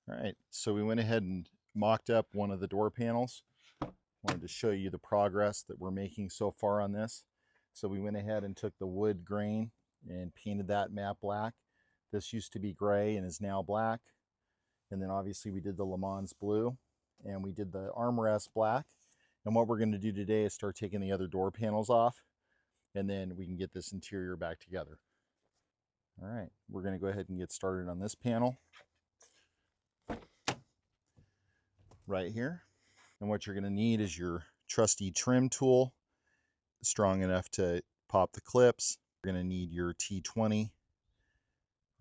All right, so we went ahead and mocked up one of the door panels. Wanted to show you the progress that we're making so far on this. So we went ahead and took the wood grain and painted that matte black. This used to be gray and is now black. And then obviously we did the LeMans Blue and we did the armrest black. And what we're going to do today is start taking the other door panels off, and then we can get this interior back together. All right, we're going to go ahead and get started on this panel right here. And what you're going to need is your trusty trim tool, strong enough to pop the clips. You're going to need your T20,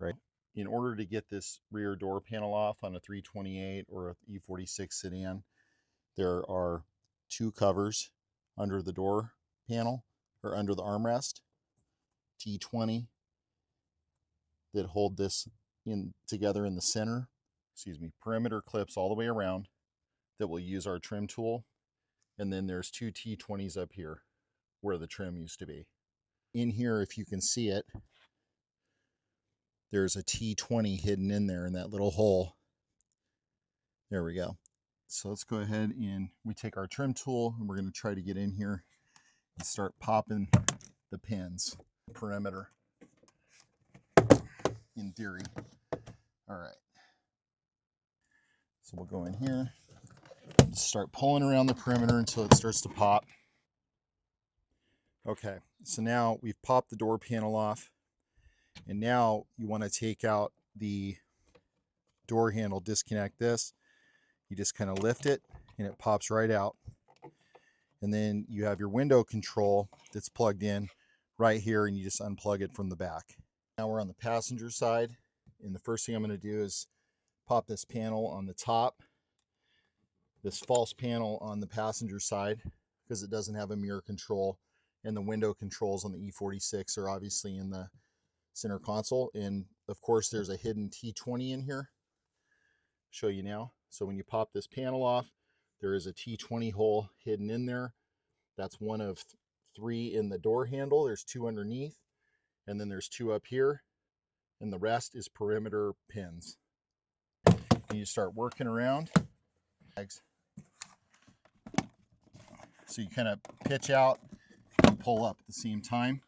right? In order to get this rear door panel off on a 328 or a E46 sedan, there are two covers under the door panel or under the armrest, T20, that hold this in together in the center, perimeter clips all the way around that will use our trim tool. And then there's two T20s up here where the trim used to be. In here, if you can see it, there's a T20 hidden in there in that little hole. There we go. So let's go ahead and we take our trim tool and we're going to try to get in here and start popping the pins, perimeter, in theory. All right. So we'll go in here and start pulling around the perimeter until it starts to pop. Okay, so now we've popped the door panel off, and now you want to take out the door handle, disconnect this. You just kind of lift it and it pops right out. And then you have your window control that's plugged in right here, and you just unplug it from the back. Now we're on the passenger side, and the first thing I'm going to do is pop this panel on the top, this false panel on the passenger side, because it doesn't have a mirror control, and the window controls on the E46 are obviously in the center console. And of course there's a hidden T20 in here. Show you now. So when you pop this panel off, there is a T20 hole hidden in there. That's one of three in the door handle. There's two underneath, and then there's two up here, and the rest is perimeter pins. And you start working around. So you kind of pitch out and pull up at the same time.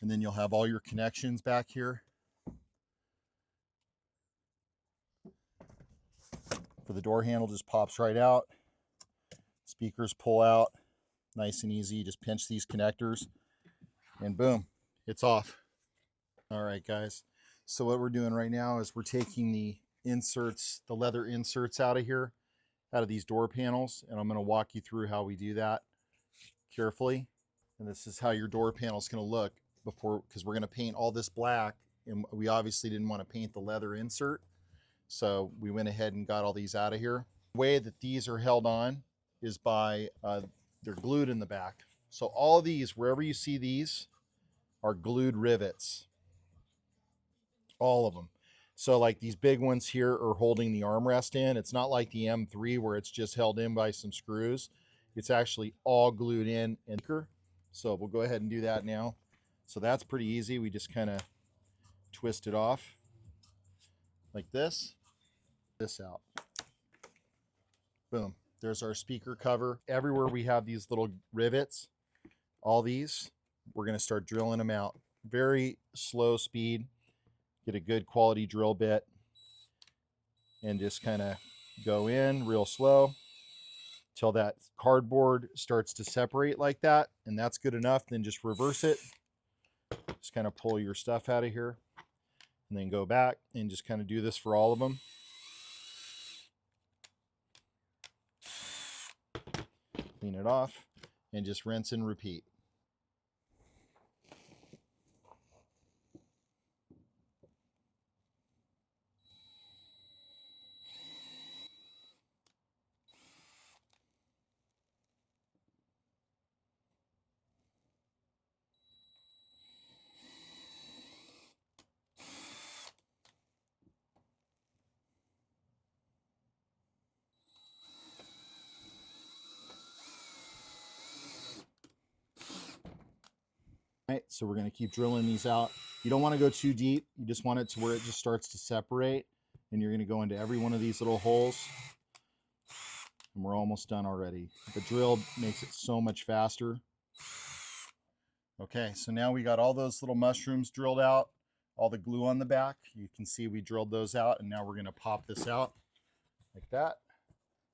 And then you'll have all your connections back here. For the door handle, just pops right out. Speakers pull out, nice and easy. Just pinch these connectors and boom, it's off. All right, guys. So what we're doing right now is we're taking the inserts, the leather inserts out of here, out of these door panels, and I'm going to walk you through how we do that carefully. And this is how your door panel is going to look before, because we're going to paint all this black, and we obviously didn't want to paint the leather insert, so we went ahead and got all these out of here. The way that these are held on is by they're glued in the back. So all of these, wherever you see these, are glued rivets, all of them. So like these big ones here are holding the armrest in. It's not like the M3 where it's just held in by some screws. It's actually all glued in. So we'll go ahead and do that now. So that's pretty easy. We just kind of twist it off like this. This out. Boom. There's our speaker cover. Everywhere we have these little rivets, all these, we're going to start drilling them out. Very slow speed. Get a good quality drill bit and just kind of go in real slow till that cardboard starts to separate like that, and that's good enough. Then just reverse it. Just kind of pull your stuff out of here and then go back and just kind of do this for all of them. Clean it off and just rinse and repeat. Right, so we're going to keep drilling these out. You don't want to go too deep. You just want it to where it just starts to separate, and you're going to go into every one of these little holes, and we're almost done already. The drill makes it so much faster. Okay, so now we got all those little mushrooms drilled out, all the glue on the back. You can see we drilled those out, and now we're going to pop this out like that.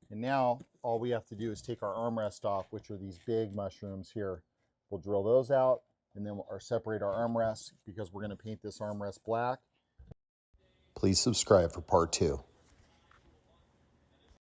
And now all we have to do is take our armrest off, which are these big mushrooms here. We'll drill those out, and then we'll separate our armrests because we're going to paint this armrest black. Please subscribe for part 2.